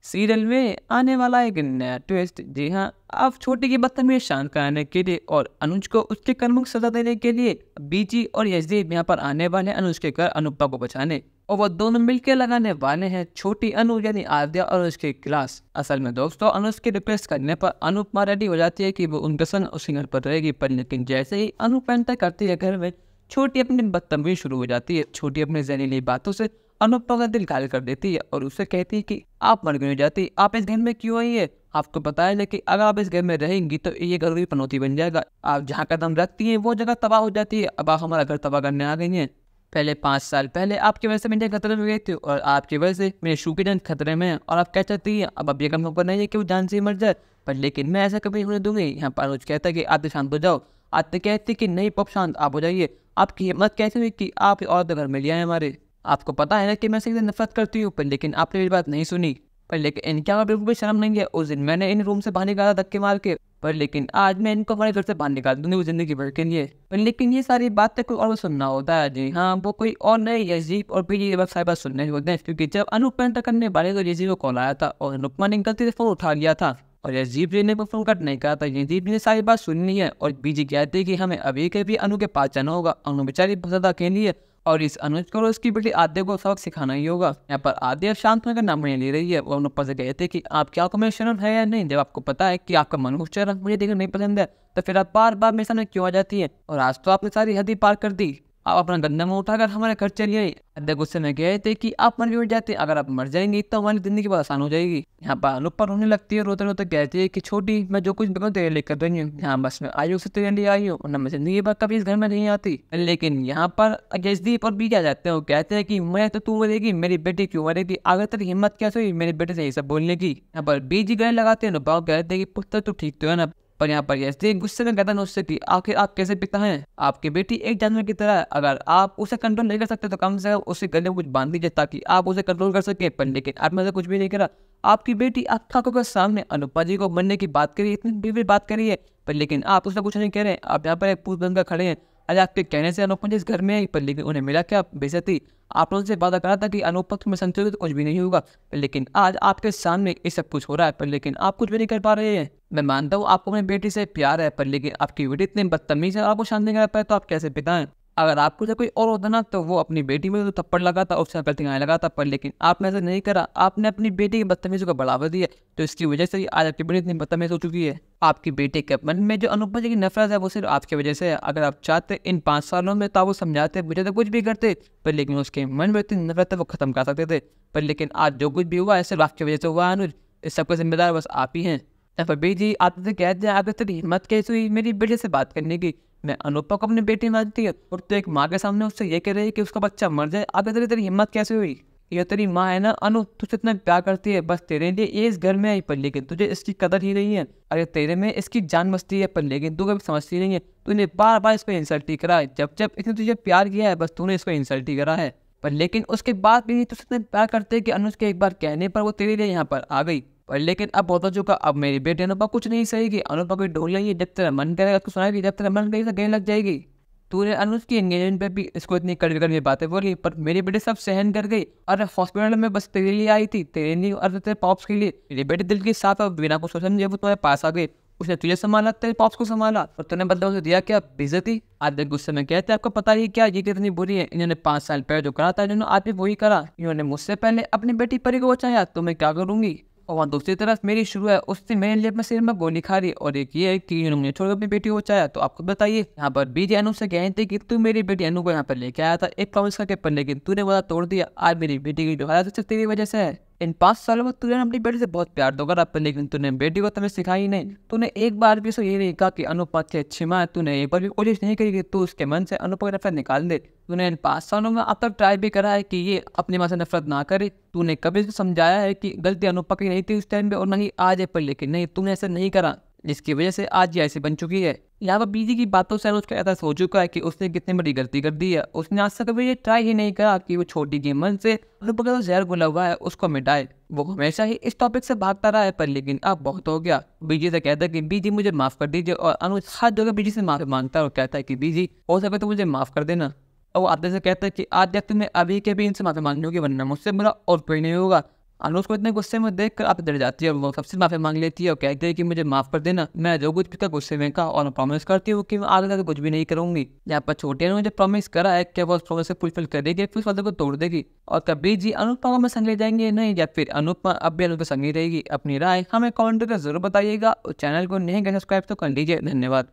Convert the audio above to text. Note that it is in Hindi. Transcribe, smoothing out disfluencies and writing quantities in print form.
सीरियल में आने वाला एक नया ट्विस्ट। जी हाँ, अब छोटी की बदतमीज शांत कराने के लिए और अनुज को उसके कर्मों की सजा देने के लिए बीजी और यशदीप यहाँ पर आने वाले हैं अनुज के घर अनुपमा को बचाने, और वो दोनों मिलकर लगाने वाले हैं छोटी अनुज यानी आद्या और उसके क्लास। असल में दोस्तों, अनुज की रिक्वेस्ट करने पर अनुपमा रेडी हो जाती है कि वो उनके संग उसी घर पर रहेगी, पर लेकिन जैसे ही अनुपमा एंटर करती है घर में, छोटी अपनी बदतमीजी शुरू हो जाती है। छोटी अपनी जहरीली बातों से अनुपमा का दिल घायल कर देती है और उसे कहती है कि आप मर क्यों जाती, आप इस घर में क्यों आई है, आपको पता है लेकिन अगर आप इस घर में रहेंगी तो ये घर भी पनौती बन जाएगा, आप जहाँ कदम रखती हैं वो जगह तबाह हो जाती है, अब आप हमारा घर तबाह करने आ गई हैं। पहले 5 साल पहले आपकी वजह से मेरी खतरे में गई थी और आपकी वजह से मेरे शू की जान खतरे में है, और आप क्या चाहती है, अब ये काम ऊपर नहीं है कि वो जान से ही मर जाए, पर लेकिन मैं ऐसा कभी होने दूंगी। यहाँ पर अनुज कहता है कि आप शांत हो जाओ। आते कहती कि नहीं पप शांत आप हो जाइए, आपकी हिम्मत कैसे हुई कि आप और घर में ले आए हमारे, आपको पता है ना कि मैं इनसे नफरत करती हूँ, पर लेकिन आपने मेरी बात नहीं सुनी, पर लेकिन इनके यहाँ बिल्कुल भी शर्म नहीं है। उस दिन मैंने इन रूम से बाहर निकाला धक्के मार के, पर लेकिन आज मैं इनको हमारे घर से बाहर निकाल दूंगी वो जिंदगी भर के लिए। पर लेकिन ये सारी बातें कोई और सुनना होता है। जी हाँ, वो कोई और नहीं, यजीब और बीजी ये सारी बात सुनने होते हैं, क्योंकि जब अनुपमा एंटर करने वाले तो यजीब को कॉल आया था और अनुपमा ने गलती से फोन उठा लिया था और यजीब जी ने फोन कट नहीं करा था। यजीब जी ने सारी बात सुननी है और बीजी कहते हैं कि हमें अभी के भी अनु के पास जाना होगा, अनु बेचारी बहुत ज्यादा अकेली है और इस अनुज को और उसकी बेटी आद्या को सबक सिखाना ही होगा। यहाँ पर आद्या शांत होने का नाम नहीं ले रही है। वो अनुपमा से कहते हैं कि आप क्या आपको मेरी शर्म है या नहीं, जब आपको पता है कि आपका मन चेहरा मुझे देखना नहीं पसंद है तो फिर आप बार बार मेरे सामने क्यों आ जाती है, और आज तो आपने सारी हद ही पार कर दी, आप अपना गंदा मुंह उठाकर हमारे घर चली आई। आद्या गुस्से में कहते कि आप मर भी जाते, अगर आप मर जाएंगी तो हमारी जिंदगी बहुत आसान हो जाएगी। यहाँ पर अनुपमा रोने लगती है, रोते रोते कहती है कि छोटी मैं जो कुछ भी तेरे लिए कर रही हूँ, यहाँ बस मैं आयु से तेरे लिए आई हूँ और मैं जिंदगी भर कभी इस घर में नहीं आती। लेकिन यहाँ पर यशदीप और बीजा जाते हैं, वो कहते हैं कि मैं तो तू मरेगी, मेरी बेटी क्यों मरेगी, अगर तेरी हिम्मत कैसे हुई मेरी बेटे से ये सब बोलने की। यहाँ पर बीजी गले लगाते हैं, अनुपमा कहते हैं कि पुत्र तू ठीक तो है ना, पर यहाँ पर यशदीप गुस्से में कहता है उससे कि आखिर आप कैसे पिता हैं, आपकी बेटी एक जानवर की तरह है, अगर आप उसे कंट्रोल नहीं कर सकते तो कम से कम उसे गले में कुछ बांध दीजिए ताकि आप उसे कंट्रोल कर सके। पर लेकिन आपने कुछ भी नहीं करा, आपकी बेटी आपकी आंखों के सामने अनुपमा जी को मरने की बात करी, इतनी भी बात करी है, पर लेकिन आप उससे कुछ नहीं कह रहे। आप यहाँ पर एक पूत बनकर खड़े हैं, अरे आपके कहने से अनुपमा जी इस घर में आई, पर लेकिन उन्हें मिला क्या, बेइज्जती। आपने उनसे वादा करा था कि अनुपमा तुम्हें संतोष तो कुछ भी नहीं होगा, पर लेकिन आज आपके सामने ये सब कुछ हो रहा है, पर लेकिन आप कुछ भी नहीं कर पा रहे हैं। मैं मानता हूँ आपको अपनी बेटी से प्यार है, पर लेकिन आपकी बेटी इतनी बदतमीज है, आपको शांत नहीं कर पाए तो आप कैसे पिता हैं। अगर आपको से कोई और होता ना तो वो अपनी बेटी में तो थप्पड़ लगाता, उससे गलतियाँ लगाता, पर लेकिन आपने ऐसा नहीं करा, आपने अपनी बेटी की बदतमीजी को बढ़ावा दिया, तो इसकी वजह से आज आपकी बेटी इतनी बदतमीज हो चुकी है। आपकी बेटी के मन में जो अनुपमा जी की नफरत है वो सिर्फ आपकी वजह से है। अगर आप चाहते इन 5 सालों में तो आप वो समझाते, मुझे तो कुछ भी करते, पर लेकिन उसके मन में इतनी नफरत है वो खत्म कर सकते थे, पर लेकिन आज जो कुछ भी हुआ है सिर्फ आपकी वजह से हुआ है। अनुज, इस सबका जिम्मेदार बस आप ही हैं। जी आते से कहते हैं, अगर तेरी हिम्मत कैसे हुई मेरी बेटी से बात करने की, मैं अनुपमा को अपनी बेटी मानती है और तो एक माँ के सामने उससे ये कह रही है कि उसका बच्चा मर जाए, अगर तेरी हिम्मत कैसे हुई। ये तेरी माँ है ना अनु, तुझसे इतना प्यार करती है, बस तेरे लिए ये इस घर में आई, पर लेकिन तुझे इसकी कदर ही नहीं है। अरे तेरे में इसकी जान बसती है, पर लेकिन तू कभी समझती नहीं है, तूने बार बार इसको इंसल्ट ही करा है, जब जब इसने तुझे प्यार किया है बस तूने इसको इंसल्ट ही करा है, पर लेकिन उसके बाद भी तुझसे इतना प्यार करते हैं कि अनुज के एक बार कहने पर वो तेरे लिए यहाँ पर आ गई। पर लेकिन अब बहुत हो चुका, अब मेरी बेटी अनुपमा कुछ नहीं सहेगी, अनुपमा कोई ढोल नहीं है, जब तेरा मन करेगा तो सुनाएगी, जब तेरा मन करेगा कहने लग जाएगी। तूने अनुज की एंगेजमेंट पे भी इसको इतनी कड़वी कड़वी बातें बोली, पर मेरी बेटी सब सहन कर गई। अरे हॉस्पिटल में बस तेरे लिए आई थी, तेरे लिए और तेरे पॉप्स के लिए। मेरी बेटी दिल की साफ है, बिना कुछ समझे वो तुम्हारे पास आ गई, उसने तुझे संभाला, तेरे पॉप्स को संभाला, और तूने बदला उसे दिया क्या, बेइज्जती। आधे गुस्से में कहते हैं, आपको पता ही क्या ये कितनी बुरी है, इन्होंने 5 साल पहले जो करा था इन्होंने आज भी वही करा, इन्होंने मुझसे पहले अपनी बेटी परी को बचाया, तो मैं क्या करूंगी। और वहाँ दूसरी तरफ मेरी शुरू है, उससे मेरे लिए अपने सिर में गोली खा रही, और एक ये है कि इन्होंने मुझे छोड़कर अपनी बेटी को बचाया, तो आपको बताइए। यहाँ पर बीजे अनु से कहते कि तू मेरी बेटी अनु को यहाँ पर लेके आया था एक प्रॉमिस करके, पर लेकिन तूने वादा तोड़ दिया, आज मेरी बेटी की जो हालत है तेरी वजह से है। इन 5 सालों में तूने अपनी बेटी से बहुत प्यार तो करा, पर लेकिन तूने बेटी को तुम्हें सिखाई नहीं, तूने एक बार भी उसको ये नहीं कहा कि अनुपमा की अच्छी माँ है, तूने एक बार भी कोशिश नहीं करी कि तू उसके मन से अनुपमा की नफरत निकाल दे। तूने इन 5 सालों में अब तक ट्राई भी करा है कि ये अपनी माँ से नफरत ना करे, तूने कभी उसको समझाया है कि गलती अनुपमा की नहीं थी उस टाइम पे और नहीं आज है, पर लेकिन नहीं, तूने ऐसा नहीं करा, जिसकी वजह से आज ये ऐसी बन चुकी है। यहाँ पर बीजी की बातों से उसका ऐसा हो चुका है कि उसने कितनी बड़ी गलती कर दी है। उसने आज तक कभी ये ट्राई ही नहीं करा कि वो छोटी के मन से जो जहर घुला हुआ है उसको मिटाए। वो हमेशा ही इस टॉपिक से भागता रहा है, पर लेकिन अब बहुत हो गया। बीजी से कहता है कि बीजी मुझे माफ कर दीजिए, और अनुज हर जगह बीजी से माफी मांगता है और कहता है कि बीजी हो सके तो मुझे माफ कर देना। और वो आद्या से कहता है कि आद्या तुम्हें अभी के भी इनसे माफी मांगनी होगी, वरना मुझसे बुरा और कोई नहीं होगा। अनुज को इतने गुस्से में देखकर आप डर जाती है और वो सबसे माफी मांग लेती है और कहती है कि मुझे माफ कर देना, मैं जो कुछ भी था गुस्से में कहा और मैं प्रॉमिस करती हूँ कि मैं आगे जाकर कुछ भी नहीं करूंगी। यहाँ पर छोटी ने मुझे प्रॉमिस करा है कि वो उस प्रॉमिस को फुलफिल करेगी, फिर उस वादे को तोड़ देगी। और कभी जी अनुपमा में संग ले जाएंगे नहीं, या फिर अनुपमा अब भी अनुज के संग ही रहेगी। अपनी राय हमें कमेंट करके जरूर बताइएगा और चैनल को नहीं सब्सक्राइब तो कर लीजिए। धन्यवाद।